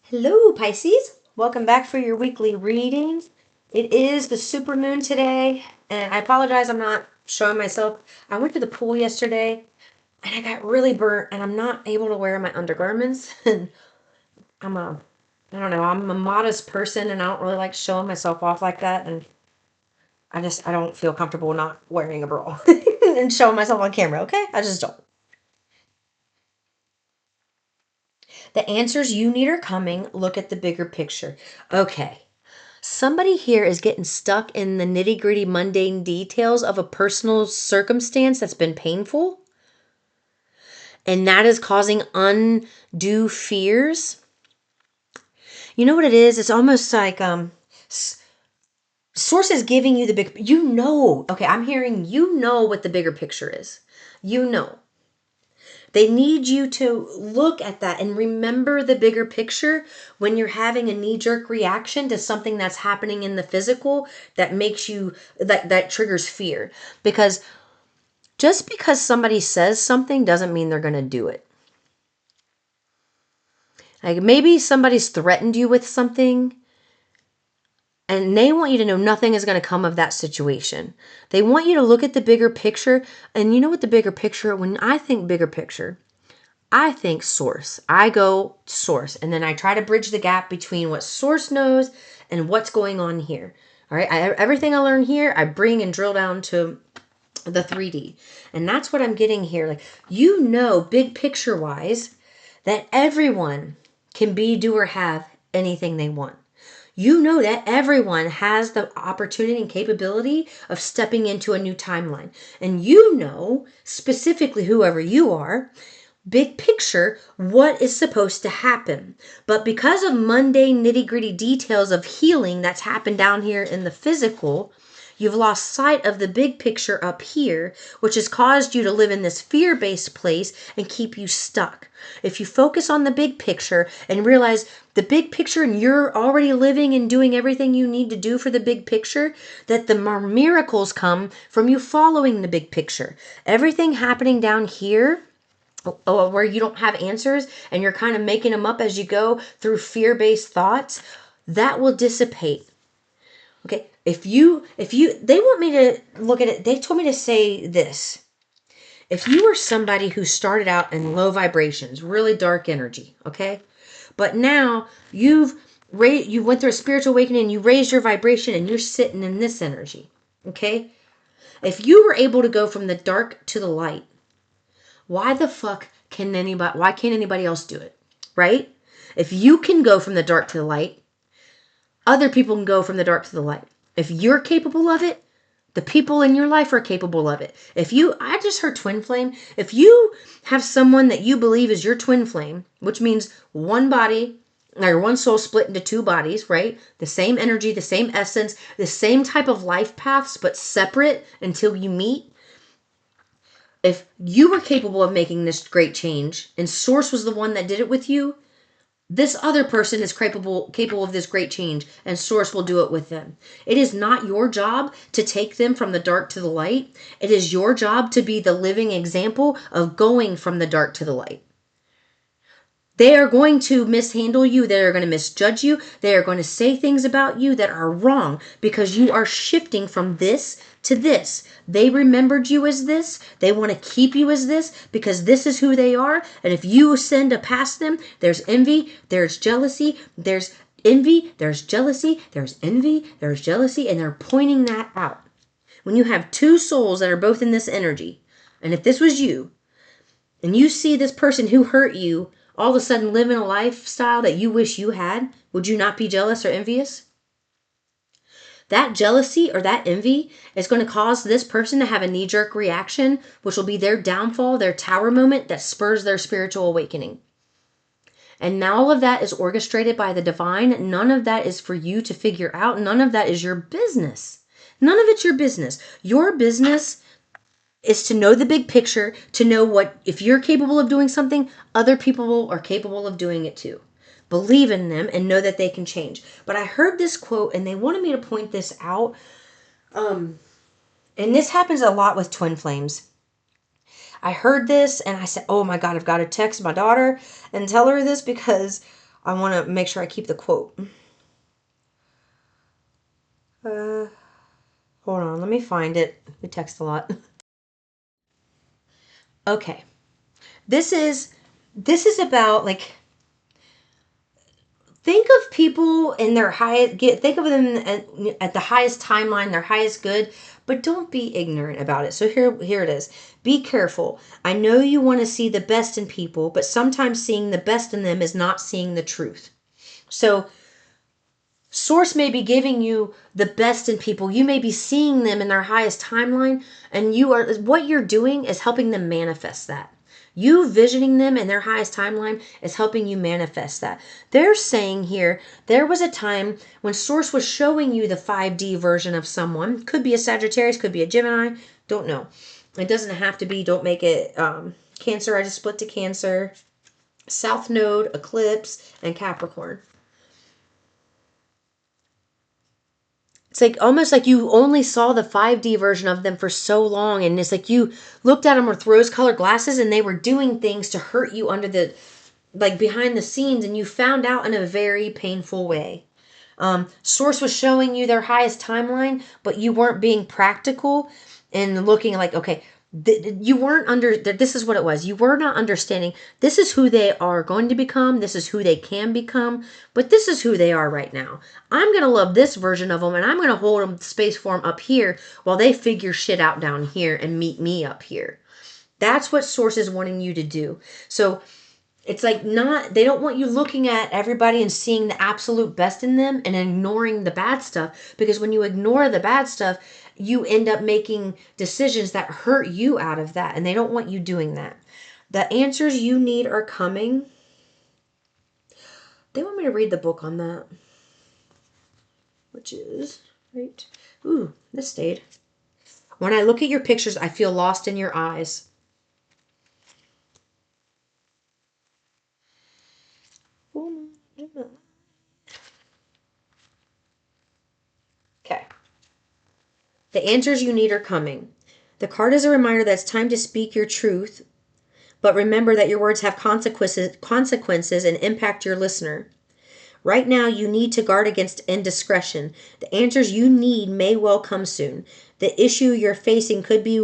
Hello, Pisces. Welcome back for your weekly reading. It is the supermoon today, and I apologize I'm not showing myself. I went to the pool yesterday, and I got really burnt, and I'm not able to wear my undergarments. And I don't know, I'm a modest person, and I don't really like showing myself off like that, and I don't feel comfortable not wearing a bra and showing myself on camera, okay? I just don't. The answers you need are coming. Look at the bigger picture. Okay. Somebody here is getting stuck in the nitty gritty mundane details of a personal circumstance that's been painful. And that is causing undue fears. You know what it is? It's almost like Source is giving you the big, okay, I'm hearing what the bigger picture is. You know. They need you to look at that and remember the bigger picture when you're having a knee-jerk reaction to something that's happening in the physical that makes you, that triggers fear. Because just because somebody says something doesn't mean they're going to do it. Like maybe somebody's threatened you with something and they want you to know nothing is going to come of that situation. They want you to look at the bigger picture. And you know what the bigger picture, when I think bigger picture, I think source. I go source, and then I try to bridge the gap between what source knows and what's going on here. All right. Everything I learn here, I bring and drill down to the 3D. And that's what I'm getting here. Like, big picture wise, that everyone can be, do, or have anything they want. You know that everyone has the opportunity and capability of stepping into a new timeline. And you know, specifically whoever you are, big picture, what is supposed to happen. But because of mundane nitty gritty details of healing that's happened down here in the physical, you've lost sight of the big picture up here, which has caused you to live in this fear-based place and keep you stuck. If you focus on the big picture and realize the big picture and you're already living and doing everything you need to do for the big picture, that the miracles come from you following the big picture. Everything happening down here, where you don't have answers and you're kind of making them up as you go through fear-based thoughts, that will dissipate. Okay, they want me to look at it. They told me to say this. If you were somebody who started out in low vibrations, really dark energy, okay, but now you went through a spiritual awakening, you raised your vibration, and you're sitting in this energy, okay. If you were able to go from the dark to the light, why can't anybody else do it? Right? If you can go from the dark to the light, other people can go from the dark to the light. If you're capable of it, the people in your life are capable of it. I just heard twin flame. If you have someone that you believe is your twin flame, which means one body or one soul split into two bodies, right? The same energy, the same essence, the same type of life paths, but separate until you meet. If you were capable of making this great change and source was the one that did it with you, this other person is capable of this great change and source will do it with them. It is not your job to take them from the dark to the light. It is your job to be the living example of going from the dark to the light. They are going to mishandle you. They are going to misjudge you. They are going to say things about you that are wrong because you are shifting from this to this. They remembered you as this. They want to keep you as this because this is who they are. And if you send a past them, there's envy, there's jealousy, there's envy, there's jealousy, there's envy, there's jealousy, and they're pointing that out. When you have two souls that are both in this energy, and if this was you, and you see this person who hurt you all of a sudden living a lifestyle that you wish you had, would you not be jealous or envious? That jealousy or that envy is going to cause this person to have a knee-jerk reaction, which will be their downfall, their tower moment that spurs their spiritual awakening. And now all of that is orchestrated by the divine. None of that is for you to figure out. None of that is your business. None of it's your business. Your business is to know the big picture, to know what, if you're capable of doing something, other people are capable of doing it too. Believe in them and know that they can change. But I heard this quote and they wanted me to point this out. And this happens a lot with twin flames. I heard this and I said, oh my God, I've got to text my daughter and tell her this because I want to make sure I keep the quote. Hold on, let me find it. We text a lot. Okay. This is about, like, think of people in their highest, think of them at the highest timeline, their highest good, but don't be ignorant about it. So here it is. Be careful. I know you want to see the best in people, but sometimes seeing the best in them is not seeing the truth. So Source may be giving you the best in people. You may be seeing them in their highest timeline, and what you're doing is helping them manifest that. You visioning them in their highest timeline is helping you manifest that. They're saying here, there was a time when Source was showing you the 5D version of someone. Could be a Sagittarius, could be a Gemini, don't know. It doesn't have to be, don't make it Cancer. I just split to Cancer, South Node, Eclipse, and Capricorn. It's like almost like you only saw the 5D version of them for so long, and it's like you looked at them with rose-colored glasses and they were doing things to hurt you under the, like, behind the scenes, and you found out in a very painful way. Source was showing you their highest timeline, but you weren't being practical and looking like, okay, you weren't this is what it was. You were not understanding this is who they are going to become. This is who they can become, but this is who they are right now. I'm going to love this version of them, and I'm going to hold them space for them up here while they figure shit out down here and meet me up here. That's what Source is wanting you to do. So it's like, they don't want you looking at everybody and seeing the absolute best in them and ignoring the bad stuff, because when you ignore the bad stuff, you end up making decisions that hurt you out of that, and they don't want you doing that. The answers you need are coming. They want me to read the book on that, which is right. Ooh, this stayed. When I look at your pictures, I feel lost in your eyes. Okay. The answers you need are coming. The card is a reminder that it's time to speak your truth, but remember that your words have consequences and impact your listener. Right now, you need to guard against indiscretion. The answers you need may well come soon. The issue you're facing could be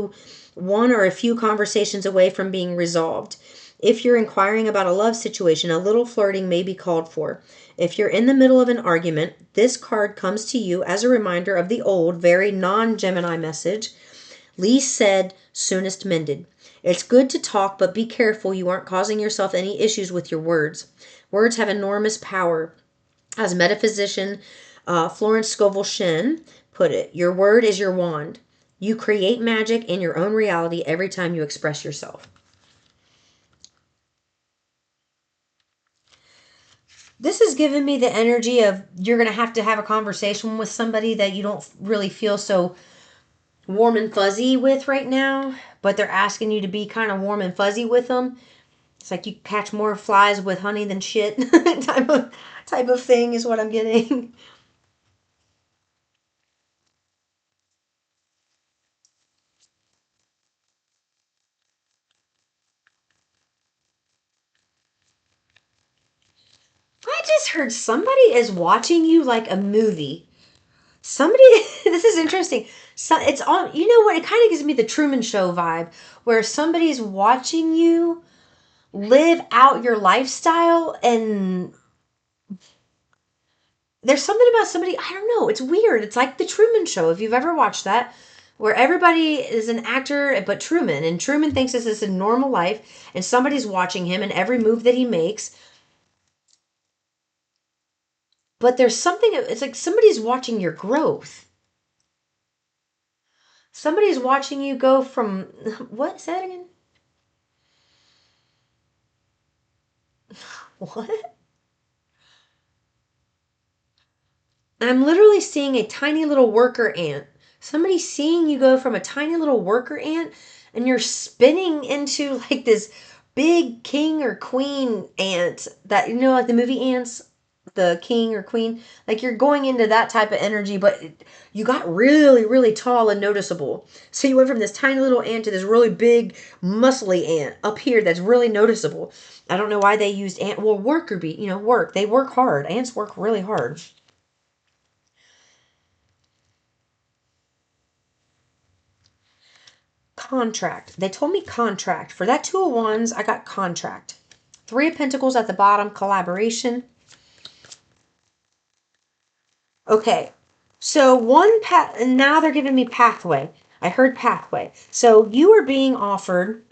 one or a few conversations away from being resolved. If you're inquiring about a love situation, a little flirting may be called for. If you're in the middle of an argument, this card comes to you as a reminder of the old, very non-Gemini message. Least said, soonest mended. It's good to talk, but be careful you aren't causing yourself any issues with your words. Words have enormous power. As metaphysician Florence Scovel Shinn put it, your word is your wand. You create magic in your own reality every time you express yourself. This has given me the energy of you're going to have a conversation with somebody that you don't really feel so warm and fuzzy with right now, but they're asking you to be kind of warm and fuzzy with them. It's like you catch more flies with honey than shit type of thing is what I'm getting. I just heard somebody is watching you like a movie. Somebody, this is interesting. So it's on, you know what? It kind of gives me the Truman Show vibe, where somebody's watching you live out your lifestyle, and there's something about somebody, I don't know, it's weird. It's like the Truman Show, if you've ever watched that, where everybody is an actor but Truman, and Truman thinks this is a normal life, and somebody's watching him and every move that he makes. But there's something, it's like somebody's watching your growth. Somebody's watching you go from, what? Say that again? What? I'm literally seeing a tiny little worker ant. Somebody's seeing you go from a tiny little worker ant, and you're spinning into like this big king or queen ant that, you know, like the movie Ants. the king or queen. Like you're going into that type of energy, but you got really, really tall and noticeable. So you went from this tiny little ant to this really big, muscly ant up here that's really noticeable. I don't know why they used ant. Well, worker bee, work. They work hard. Ants work really hard. Contract. They told me contract. For that Two of Wands, I got contract. Three of Pentacles at the bottom, collaboration. Okay, so one path, and now they're giving me pathway. I heard pathway. So you are being offered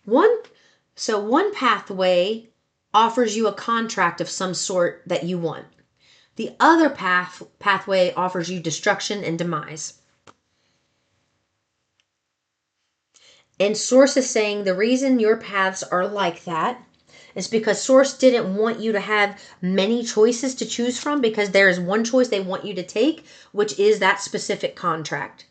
one. So one pathway offers you a contract of some sort that you want. The other pathway offers you destruction and demise. And Source is saying the reason your paths are like that is because Source didn't want you to have many choices to choose from, because there is one choice they want you to take, which is that specific contract.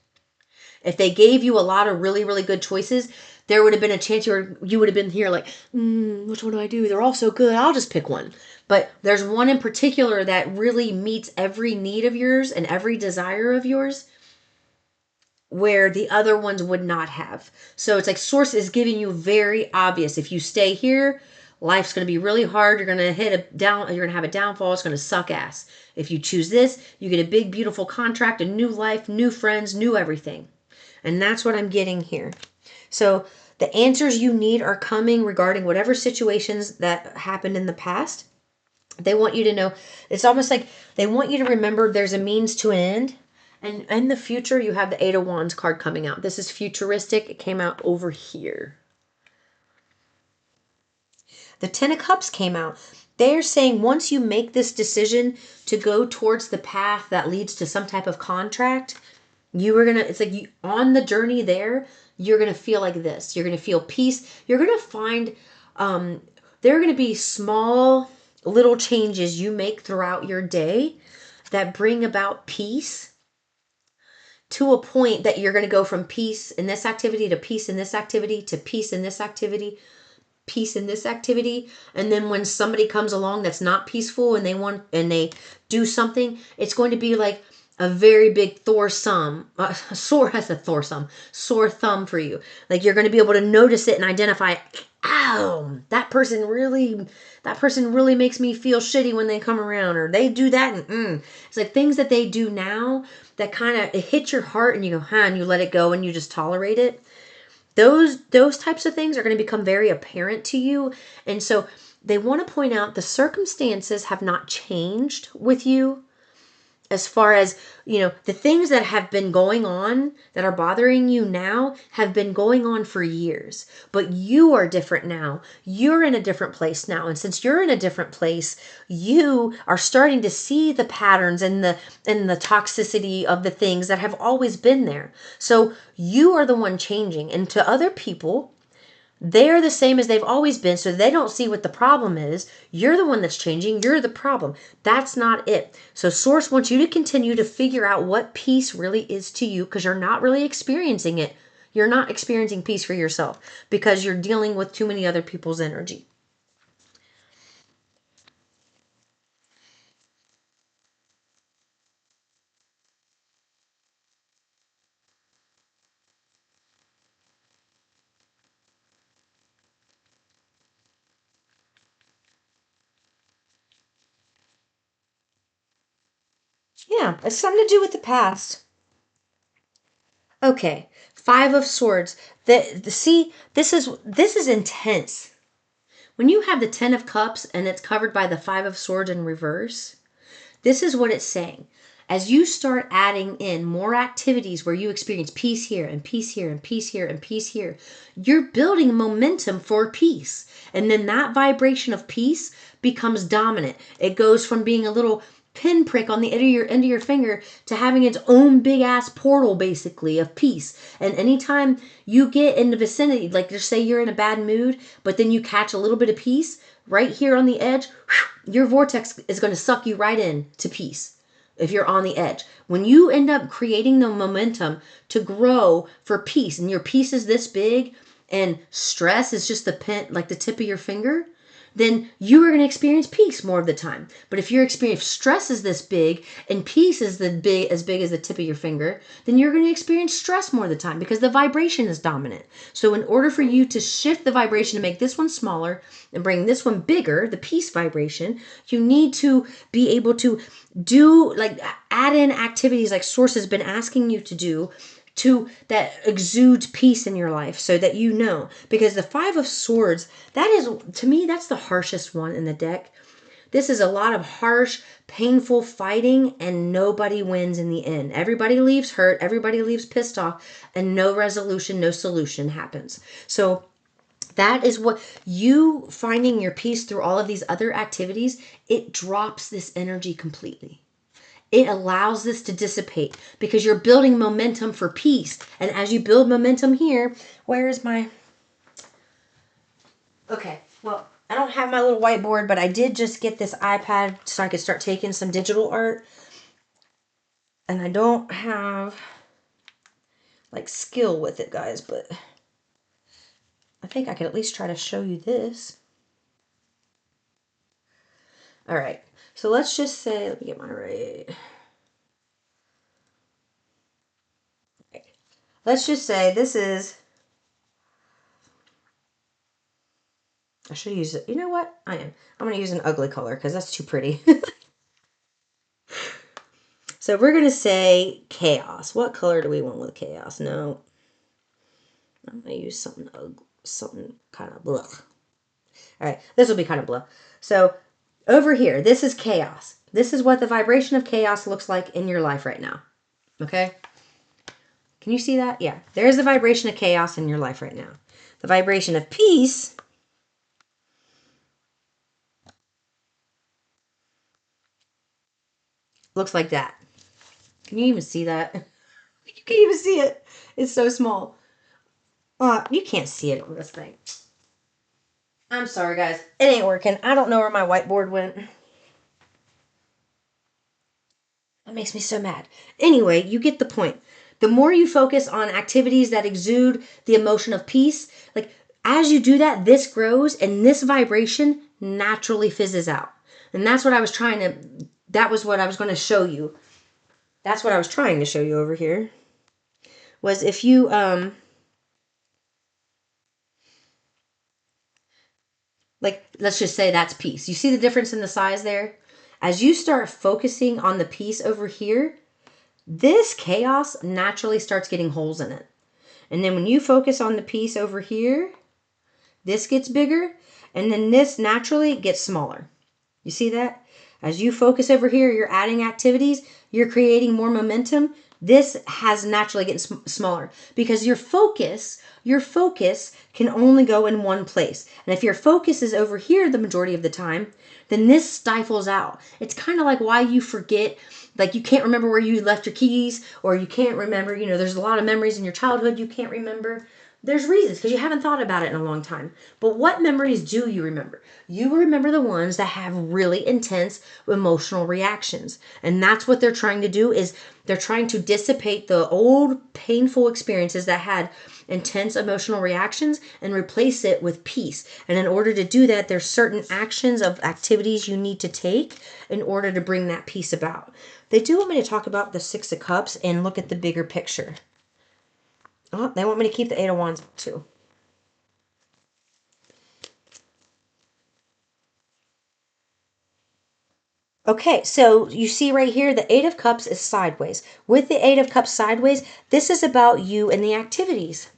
If they gave you a lot of really, really good choices, there would have been a chance you would have been here like, which one do I do? They're all so good. I'll just pick one. But there's one in particular that really meets every need of yours and every desire of yours, where the other ones would not have. So it's like Source is giving you very obvious. If you stay here, life's going to be really hard. You're going to you're going to have a downfall. It's going to suck ass. If you choose this, you get a big, beautiful contract, a new life, new friends, new everything. And that's what I'm getting here. So the answers you need are coming regarding whatever situations that happened in the past. They want you to know, it's almost like they want you to remember there's a means to an end. And in the future, you have the Eight of Wands card coming out. This is futuristic. It came out over here. The Ten of Cups came out. They're saying once you make this decision to go towards the path that leads to some type of contract, it's like you, on the journey there, you're going to feel like this. You're going to feel peace. You're going to find, there are going to be small little changes you make throughout your day that bring about peace, to a point that you're going to go from peace in this activity to peace in this activity to peace in this activity, peace in this activity. And then when somebody comes along that's not peaceful and they do something, it's going to be like a very big sore thumb for you. Like you're going to be able to notice it and identify, ow, that person really makes me feel shitty when they come around, or they do that. And it's like things that they do now that kind of, it hits your heart and you go, and you let it go and you just tolerate it. Those types of things are going to become very apparent to you. And so they want to point out the circumstances have not changed with you, as far as, the things that have been going on that are bothering you now have been going on for years. But you are different now. You're in a different place now. And since you're in a different place, you are starting to see the patterns and the toxicity of the things that have always been there. So you are the one changing. And to other people, they're the same as they've always been, so they don't see what the problem is. You're the one that's changing. You're the problem. That's not it. So Source wants you to continue to figure out what peace really is to you, because you're not really experiencing it. You're not experiencing peace for yourself because you're dealing with too many other people's energy. Yeah, it's something to do with the past. Okay, Five of Swords. See, this is intense. When you have the Ten of Cups and it's covered by the Five of Swords in reverse, this is what it's saying. As you start adding in more activities where you experience peace here and peace here and peace here and peace here, you're building momentum for peace. And then that vibration of peace becomes dominant. It goes from being a little pinprick on the end of your finger to having its own big ass portal, basically, of peace. And anytime you get in the vicinity, like just say you're in a bad mood, but then you catch a little bit of peace right here on the edge, your vortex is going to suck you right in to peace. If you're on the edge, when you end up creating the momentum to grow for peace, and your peace is this big and stress is just the tip of your finger, then you are going to experience peace more of the time. But if your experience stress is this big and peace is as big as the tip of your finger, then you're going to experience stress more of the time because the vibration is dominant. So in order for you to shift the vibration to make this one smaller and bring this one bigger, the peace vibration, you need to be able to do, like, add in activities like Source has been asking you to do, to that exudes peace in your life, so that you know. Because the Five of Swords, that is, to me, that's the harshest one in the deck. This is a lot of harsh, painful fighting, and nobody wins in the end. Everybody leaves hurt, everybody leaves pissed off, and no resolution, no solution happens. So that is what you finding your peace through all of these other activities, it drops this energy completely. It allows this to dissipate because you're building momentum for peace. And as you build momentum here, where is my... Okay, well, I don't have my little whiteboard, but I did just get this iPad so I could start taking some digital art. And I don't have, like, skill with it, guys, but I think I could at least try to show you this. All right, so let's just say, let me get my right... Let's just say this is... I should use it. You know what? I'm going to use an ugly color because that's too pretty. So we're going to say chaos. What color do we want with chaos? No. I'm going to use something ugly, something kind of blah. All right, this will be kind of blah. So over here, this is chaos. This is what the vibration of chaos looks like in your life right now. Okay? Can you see that? Yeah. There's the vibration of chaos in your life right now. The vibration of peace looks like that. Can you even see that? You can't even see it. It's so small. You can't see it on this thing. I'm sorry, guys. It ain't working. I don't know where my whiteboard went. That makes me so mad. Anyway, you get the point. The more you focus on activities that exude the emotion of peace, like, as you do that, this grows and this vibration naturally fizzes out. And that's what I was trying to, that was what I was going to show you. That's what I was trying to show you over here. Was if you, like, let's just say that's peace. You see the difference in the size there? As you start focusing on the peace over here, this chaos naturally starts getting holes in it. And then when you focus on the peace over here, this gets bigger, and then this naturally gets smaller. You see that? As you focus over here, you're adding activities, you're creating more momentum. This has naturally getting smaller because your focus can only go in one place. And if your focus is over here the majority of the time, then this stifles out. It's kind of like why you forget, like you can't remember where you left your keys, or you can't remember, there's a lot of memories in your childhood you can't remember. There's reasons, because you haven't thought about it in a long time. But what memories do you remember? You remember the ones that have really intense emotional reactions. And that's what they're trying to do, is they're trying to dissipate the old painful experiences that had intense emotional reactions and replace it with peace. And in order to do that, there's certain actions of activities you need to take in order to bring that peace about. They do want me to talk about the Six of Cups and look at the bigger picture. Oh, they want me to keep the Eight of Wands too. Okay, so you see right here, the Eight of Cups is sideways. With the Eight of Cups sideways, this is about you and the activities.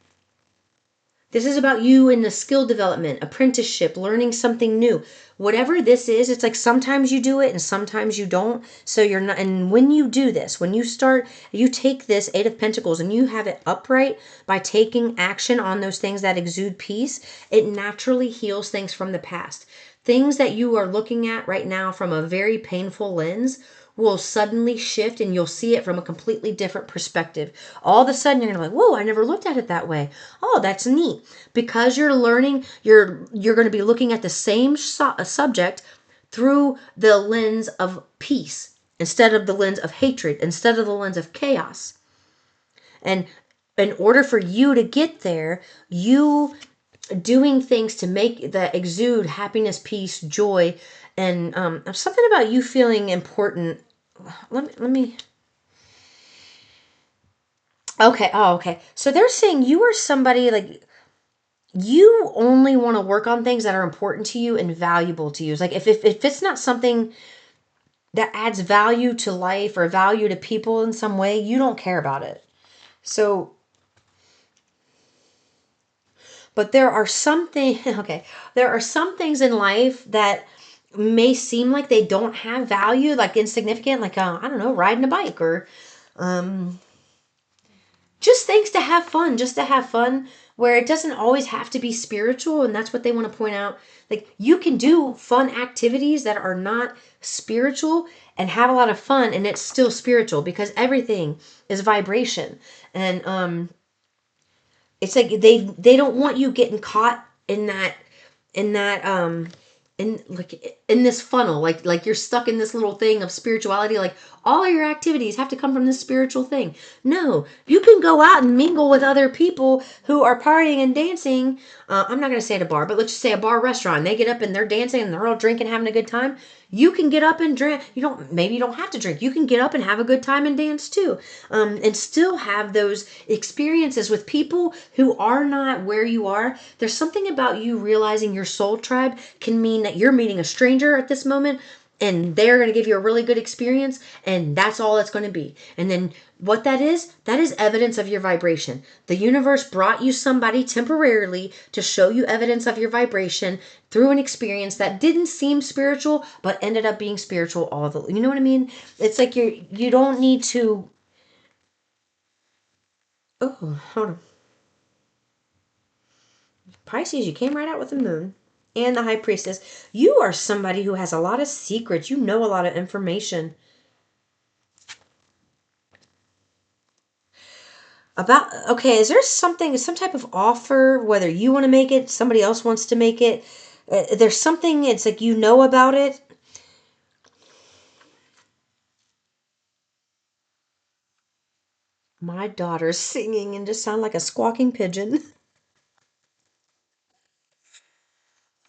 This is about you in the skill development, apprenticeship, learning something new. Whatever this is, it's like sometimes you do it and sometimes you don't. So you're not, and when you do this, when you start, you take this Eight of Pentacles and you have it upright by taking action on those things that exude peace, it naturally heals things from the past. Things that you are looking at right now from a very painful lens will suddenly shift, and you'll see it from a completely different perspective. All of a sudden, you're going to be like, whoa, I never looked at it that way. Oh, that's neat. Because you're learning, you're going to be looking at the same subject through the lens of peace instead of the lens of hatred, instead of the lens of chaos. And in order for you to get there, you doing things to make that exude happiness, peace, joy, and something about you feeling important. Let me. Okay. Oh, okay. So they're saying you are somebody like you only want to work on things that are important to you and valuable to you. It's like if it's not something that adds value to life or value to people in some way, you don't care about it. So, but there are some things, okay, there are some things in life that may seem like they don't have value, like insignificant, like, I don't know, riding a bike or um, just things to have fun, just to have fun, where it doesn't always have to be spiritual. And that's what they want to point out. Like, you can do fun activities that are not spiritual and have a lot of fun, and it's still spiritual because everything is vibration. And it's like they don't want you getting caught in that in like in this funnel, like you're stuck in this little thing of spirituality, like all of your activities have to come from this spiritual thing. No, you can go out and mingle with other people who are partying and dancing. I'm not going to say at a bar, but let's just say a bar restaurant. They get up and they're dancing and they're all drinking, having a good time. You can get up and drink. Maybe you don't have to drink. You can get up and have a good time and dance too, and still have those experiences with people who are not where you are. There's something about you realizing your soul tribe can mean that you're meeting a stranger at this moment, and they're going to give you a really good experience, and that's all it's going to be. And then what that is evidence of your vibration. The universe brought you somebody temporarily to show you evidence of your vibration through an experience that didn't seem spiritual but ended up being spiritual all the, you know what I mean? It's like you don't need to. Oh, hold on. Pisces, you came right out with the moon and the high priestess. You are somebody who has a lot of secrets. You know a lot of information about. Okay, is there something, some type of offer, whether you want to make it, somebody else wants to make it? There's something, it's like you know about it. My daughter's singing and just sound like a squawking pigeon.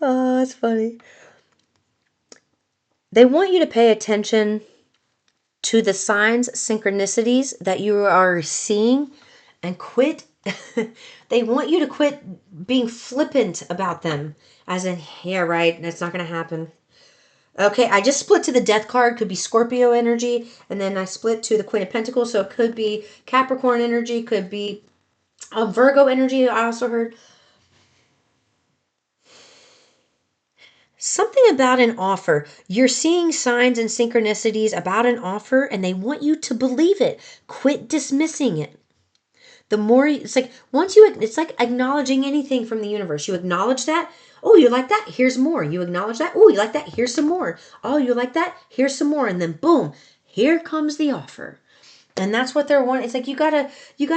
Oh, that's funny. They want you to pay attention to the signs, synchronicities that you are seeing, and quit. They want you to quit being flippant about them, as in, yeah, right, that's not going to happen. Okay, I just split to the death card, could be Scorpio energy, and then I split to the Queen of Pentacles, so it could be Capricorn energy, could be Virgo energy, I also heard. Something about an offer. You're seeing signs and synchronicities about an offer, and they want you to believe it. Quit dismissing it. The more it's like once you, it's like acknowledging anything from the universe. You acknowledge that. Oh, you like that? Here's more. You acknowledge that. Oh, you like that? Here's some more. Oh, you like that? Here's some more. And then boom, here comes the offer. And that's what they're wanting. It's like you gotta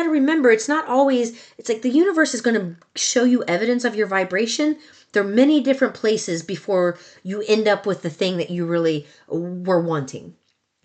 remember, it's not always, it's like the universe is gonna show you evidence of your vibration. There are many different places before you end up with the thing that you really were wanting.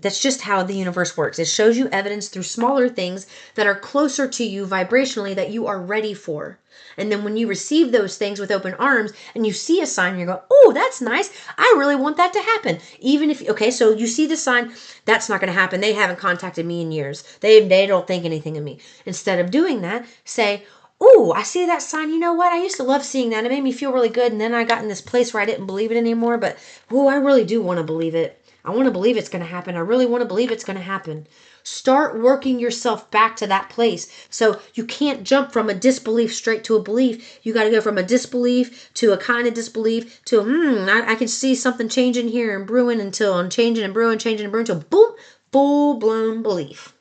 That's just how the universe works. It shows you evidence through smaller things that are closer to you vibrationally that you are ready for. And then when you receive those things with open arms and you see a sign, you go, oh, that's nice. I really want that to happen. Even if, okay, so you see the sign, that's not going to happen. They haven't contacted me in years. They don't think anything of me. Instead of doing that, say, oh, I see that sign. You know what? I used to love seeing that. It made me feel really good. And then I got in this place where I didn't believe it anymore. But, oh, I really do want to believe it. I want to believe it's going to happen. I really want to believe it's going to happen. Start working yourself back to that place. So you can't jump from a disbelief straight to a belief. You got to go from a disbelief to a kind of disbelief to, I can see something changing here and brewing until I'm changing and brewing until boom, full blown belief.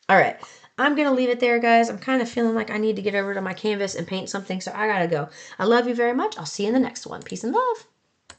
All right. I'm going to leave it there, guys. I'm kind of feeling like I need to get over to my canvas and paint something, so I got to go. I love you very much. I'll see you in the next one. Peace and love.